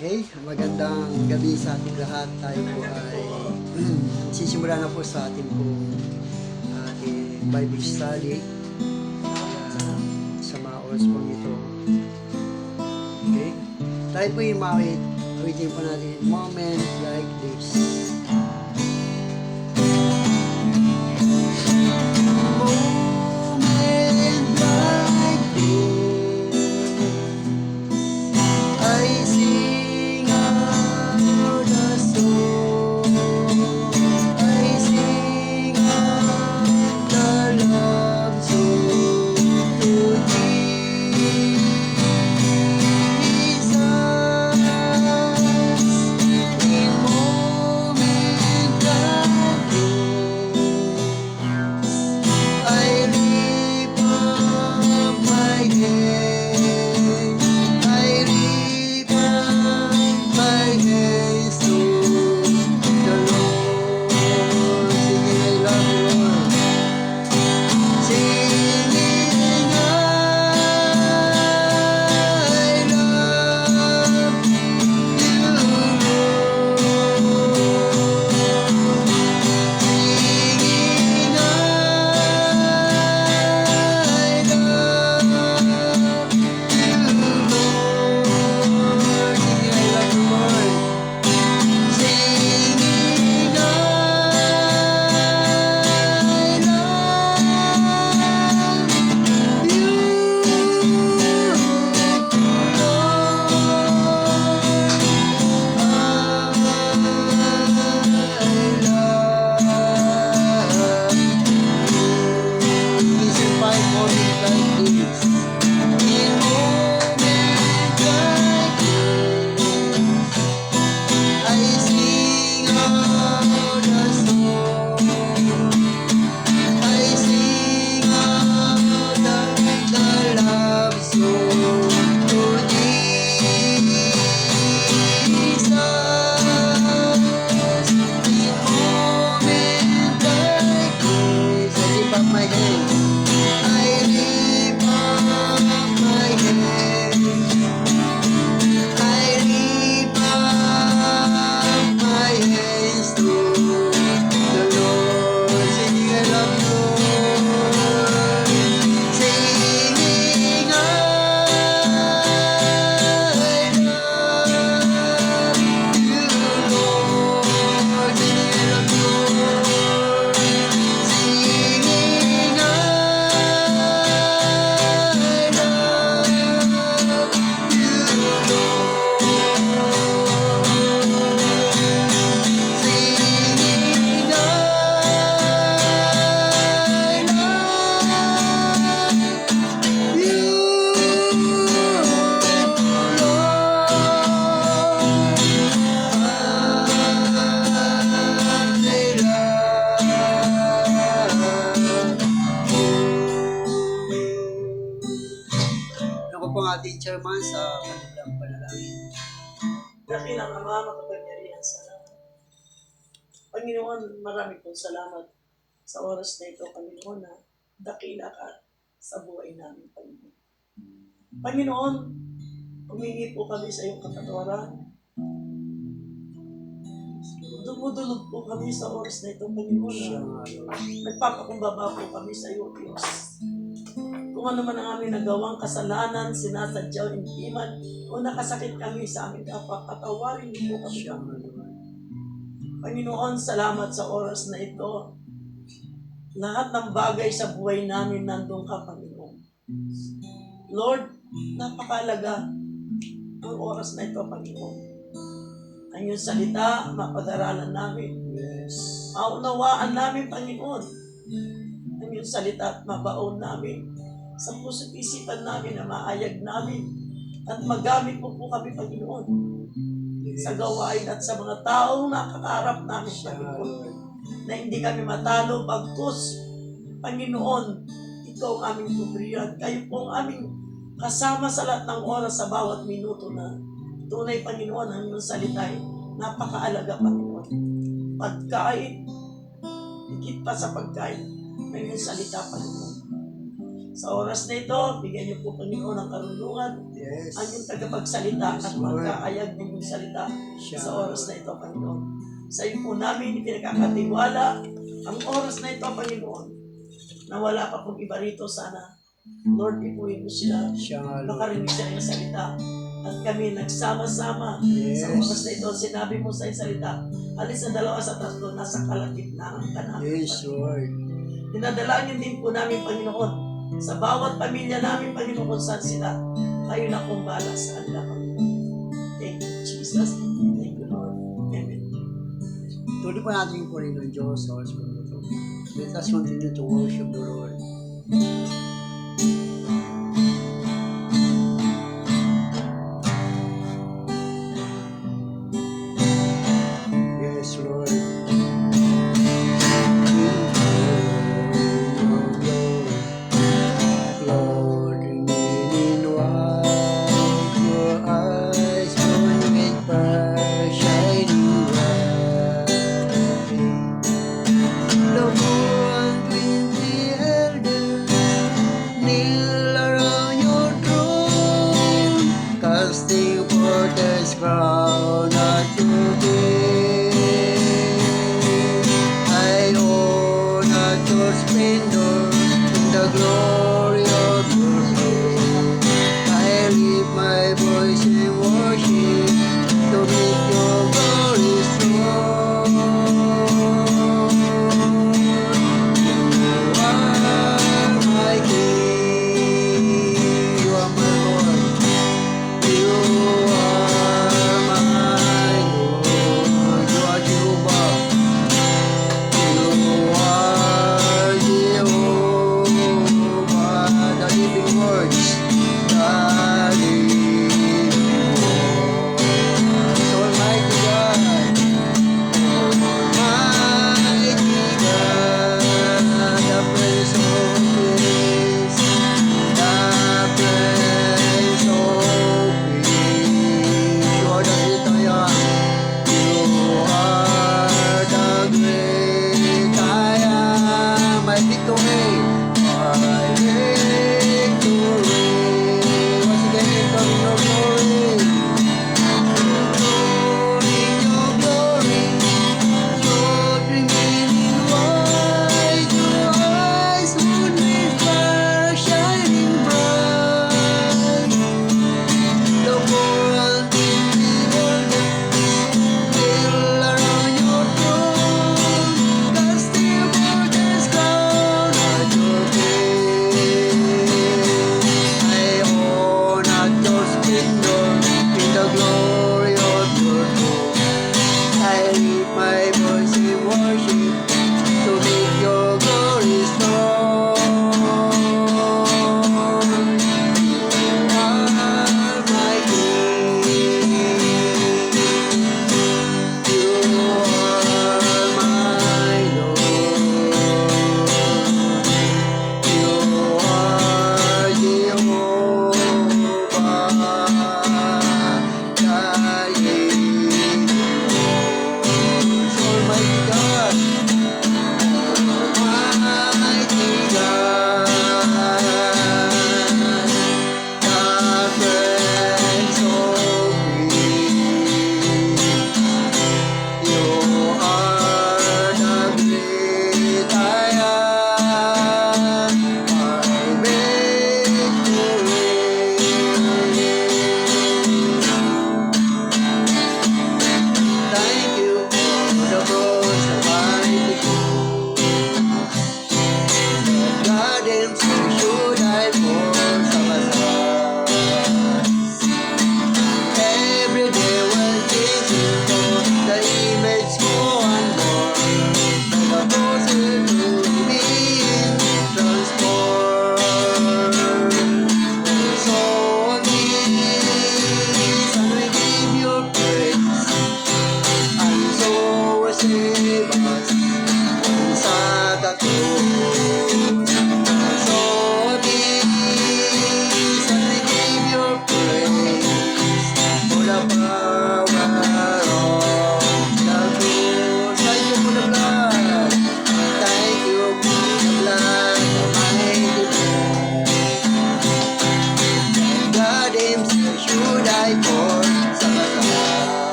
Okay, magandang gabi sa ating lahat. Tayo po ay sisimula na po sa ating Bible study sa mga oras po ito. Okay, tayo po yung awitin po natin moment like this. Ating chairman sa kanilang panalangin. Dakilang Ama, makapangyarihan sa lahat. Panginoon, marami pong salamat sa oras na ito, Panginoon, na dakila ka sa buhay namin, Panginoon. Panginoon, humingi po kami sa iyong kapatawaran. Dumudulog po kami sa oras na ito, Panginoon, na nagpapakumbaba po kami sa iyo, Diyos. Kung ano man ang aming nagawang kasalanan, sinasadya o hindi man, o nakasakit kami sa aming kapwa, patawarin niyo po kami. Panginoon, salamat sa oras na ito. Lahat ng bagay sa buhay namin nandun ka, Panginoon. Lord, napakalaga ang oras na ito, Panginoon. Ang iyong salita, mapadaralan namin. Maunawaan namin, Panginoon. Ang iyong salita at mabaon namin sa puso't isipan namin na maayag namin at magamit po kami, Panginoon, sa gawain at sa mga taong nakakaharap namin, Panginoon, na hindi kami matalo, bagkus, Panginoon, ikaw ang aming kubriyan. Kayo po ang aming kasama sa lahat ng oras, sa bawat minuto na tunay, Panginoon, ang iyong salita ay napakaalaga, Panginoon. Pagkain, higit pa sa pagkain, ng iyong salita, Panginoon. Sa oras na ito, bigyan niyo po, Panginoon, ang karunungan, Yes. ang iyong tagapagsalita at magkaayag ng iyong salita sa oras na ito, Panginoon. Sa iyo po namin pinagkakatiwala ang oras na ito, Panginoon, na wala pa pong iba rito sana. Lord, ipuin mo sila, Siya nga, Lord. makarinig sa iyong salita. At kami nagsama-sama Yes. sa oras na ito. Sinabi mo sa iyong salita, alis na 2 sa 3, nasa kalagitnaan ka namin. Yes, Lord. Dinadalangin din po namin, Panginoon, sa bawat pamilya namin, Panginoon, kung saan sila. Kayo na kung bala sa kanila, Panginoon. Thank you, Jesus. Thank you, Lord. Amen. Tuloy pa natin yung Panginoon Diyos sa oras po ito. Let us continue to worship the Lord. Yes, Lord. Lord, remain in white, your eyes glowing with fire, shining bright. The moon between the elders kneel around your throne, casting forth His crown at your feet. I own at your splendor in the glory of your name. I lift my voice in worship to meet your glory throne. You are my King, you are my Lord, you are my Lord, you are Jehovah, you are Jehovah.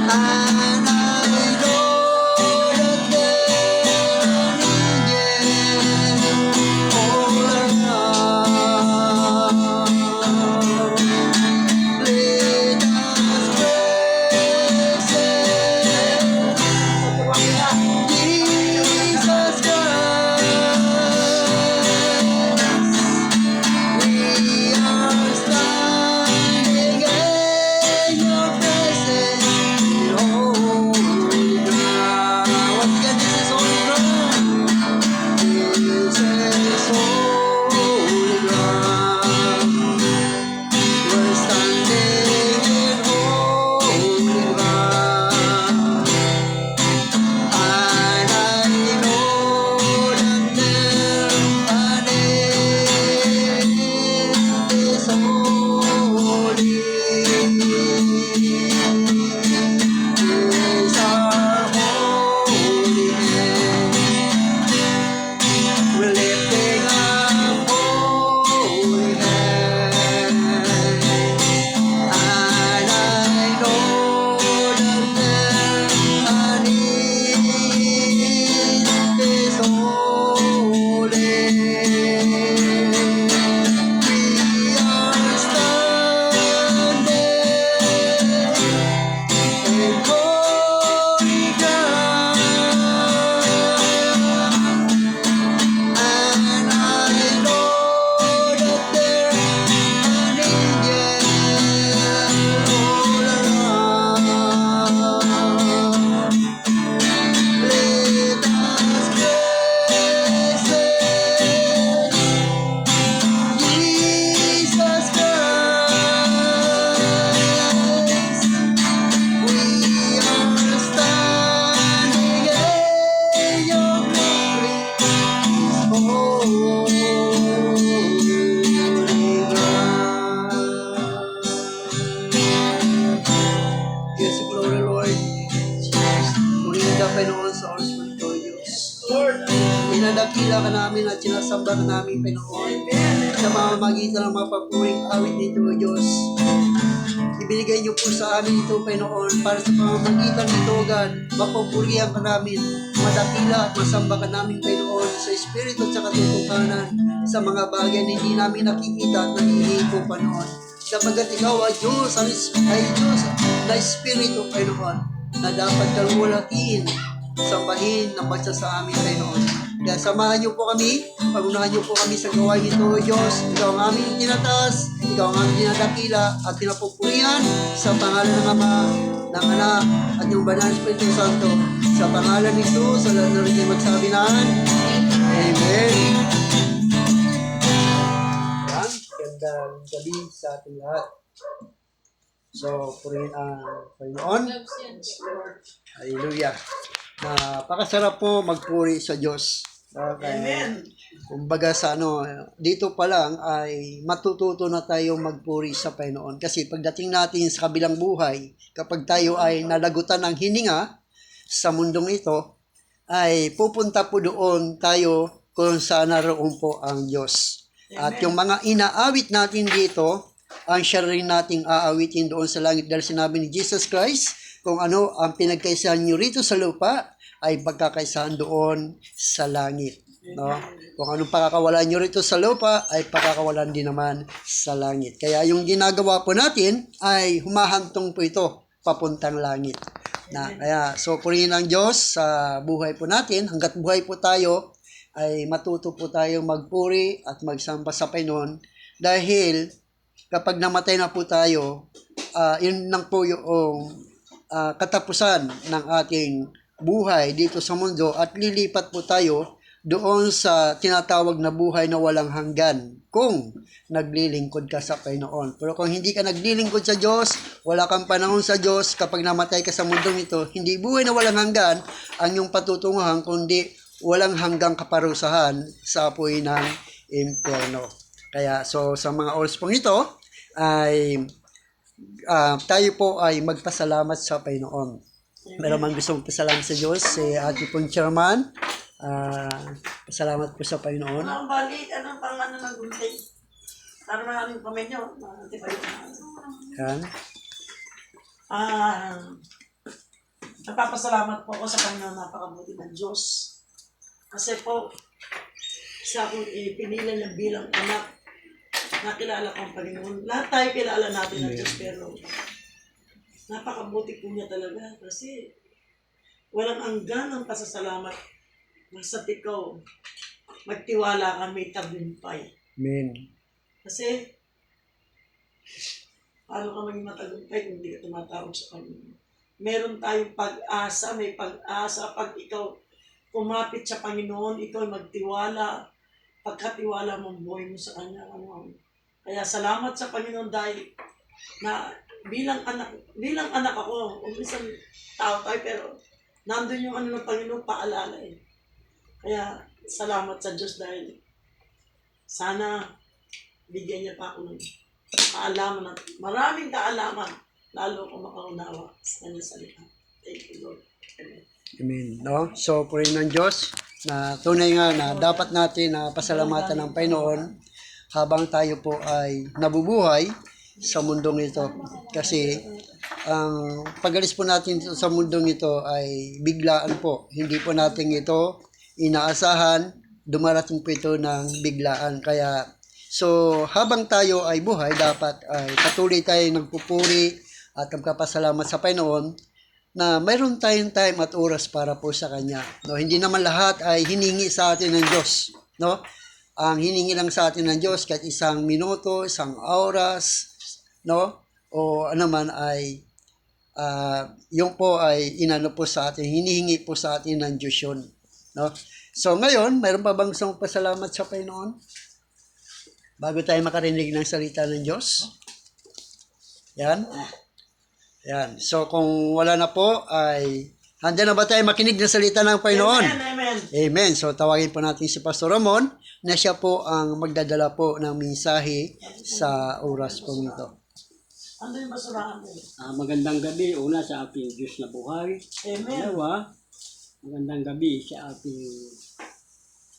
And I know that there are angels all around. Let us praise Jesus Christ. We are standing in your presence, holy ground. Once again, this is holy ground. This is holy ground. We're standing in holy ground. And I know that there an end is holy. Is our holy hand. We're lifting up holy hands. And I know that there an end is holy. We are standing in holy ground. And I know that there are angels all around. Let us praise Jesus Christ. We are standing in your glory. Yes, glory, Lord. Purihin ka, Panginoon, sa oras mo ito, Diyos. Lord. Pinadakila ka namin at sinasamba ka namin, Panginoon. Sa mamamagitan ng mga papuring awit nito, Diyos. Ibinigay niyo po sa amin ito, Panginoon, para sa pamamagitan nito, God, mapupurihan ka namin, madakila at masamba ka namin, Panginoon, sa Espiritu at sa katotohanan, sa mga bagay na hindi namin nakikita at nanihipo, Panginoon. Sapagkat ikaw ay Diyos, ay Diyos na Espiritu, Panginoon, na dapat kalwalhatiin, sambahin ng basta sa amin, Panginoon. Kaya samahan niyo po kami, pagunahan niyo po kami sa gawain ito, Diyos. Ikaw ang aming tinataas, ikaw ang aming tinadakila at pinapupurihan sa pangalan ng Ama, ng Anak, at yung Banal na Espiritu Santo. Sa pangalan ni Jesus, sa lahat na rin magsabi na, Amen. Yan, gandang gabi sa ating lahat. So, purihin ang Panginoon. Hallelujah. Napakasarap po magpuri sa Diyos. Amen. Kumbaga sa dito pa lang ay matututo na tayo magpuri sa Panginoon. Kasi pagdating natin sa kabilang buhay, kapag tayo ay nalagutan ng hininga sa mundong ito, ay pupunta po doon tayo kung saan naroon po ang Diyos. At yung mga inaawit natin dito, ang siya rin nating aawitin doon sa langit dahil sinabi ni Jesus Christ, kung ano ang pinagkaisahan nyo rito sa lupa ay pagkakaisahan doon sa langit. No? Kung anong pakakawalan nyo rito sa lupa ay pakakawalan din naman sa langit. Kaya yung ginagawa po natin ay humahantong po ito papuntang langit. Kaya so purihin ang Diyos sa buhay po natin. Hanggat buhay po tayo ay matuto po tayong magpuri at magsamba sa Panginoon dahil kapag namatay na po tayo, yun lang po yung katapusan ng ating buhay dito sa mundo at lilipat po tayo doon sa tinatawag na buhay na walang hanggan kung naglilingkod ka sa Panginoon. Pero kung hindi ka naglilingkod sa Diyos, wala kang panahon sa Diyos, kapag namatay ka sa mundong ito, hindi buhay na walang hanggan ang iyong patutunguhan, kundi walang hanggang kaparusahan sa apoy ng impyerno. Kaya so sa mga oras pong ito ay tayo po ay magpasalamat sa Panginoon. Meron man gustong pasalamat sa Diyos, si ating pong chairman, pasalamat po sa Panginoon. Anong balik? Anong pang ng gunting? Para maraming pamenyo. Yan. Napapasalamat po ako sa Panginoon, napakabuti ng Diyos. Kasi po, sa akong pinili niya bilang anak, nakilala ko ang Panginoon. Lahat tayo kilala natin ng Diyos, pero napakabuti po niya talaga. Kasi walang hanggan ang pasasalamat. Basta ikaw, magtiwala kami tagumpay. Amen. Kasi, paano ka maging matagumpay kung hindi ka tumatawag sa Panginoon? Meron tayong pag-asa, may pag-asa. Pag ikaw kumapit sa Panginoon, ikaw ay magtiwala. Pagkatiwala mo ang buhay mo sa Kanya. Kaya salamat sa Panginoon dahil na bilang anak ako, umisang tao tayo, pero nandun yung ano ng Panginoon, paalala eh. Kaya salamat sa Diyos dahil sana bigyan niya pa ako ng kaalaman, maraming kaalaman, lalo ko makaunawa sa kanyang salita. Thank you, Lord. Amen. Amen. No? So, purihin ng Diyos na tunay nga na dapat natin na pasalamatan ng Panginoon habang tayo po ay nabubuhay sa mundong ito. Kasi ang pag-alis po natin sa mundong ito ay biglaan po. Hindi po natin ito inaasahan, dumarating po ito ng biglaan. Kaya, so habang tayo ay buhay, dapat ay patuloy tayo nagpupuri at nagpapasalamat sa Panginoon na mayroon tayong time at oras para po sa Kanya. No, hindi naman lahat ay hiningi sa atin ng Diyos. No? Ang hiningi lang sa atin ng Diyos kahit isang minuto, isang oras, no? O ano man ay yung po ay inano po sa atin, hinihingi po sa atin ng Diyos yun. No? So ngayon, mayroon pa bang isang pasalamat sa Panginoon? Bago tayo makarinig ng salita ng Diyos? Yan. Yan. So kung wala na po ay handa na ba tayo makinig ng salita ng Panginoon? Amen, amen. Amen. So tawagin po natin si Pastor Ramon na siya po ang magdadala po ng mensahe sa oras po nito. Ano yung basurahan mo? Magandang gabi una sa ating Diyos na buhay. Amen. Dalawa, magandang gabi sa ating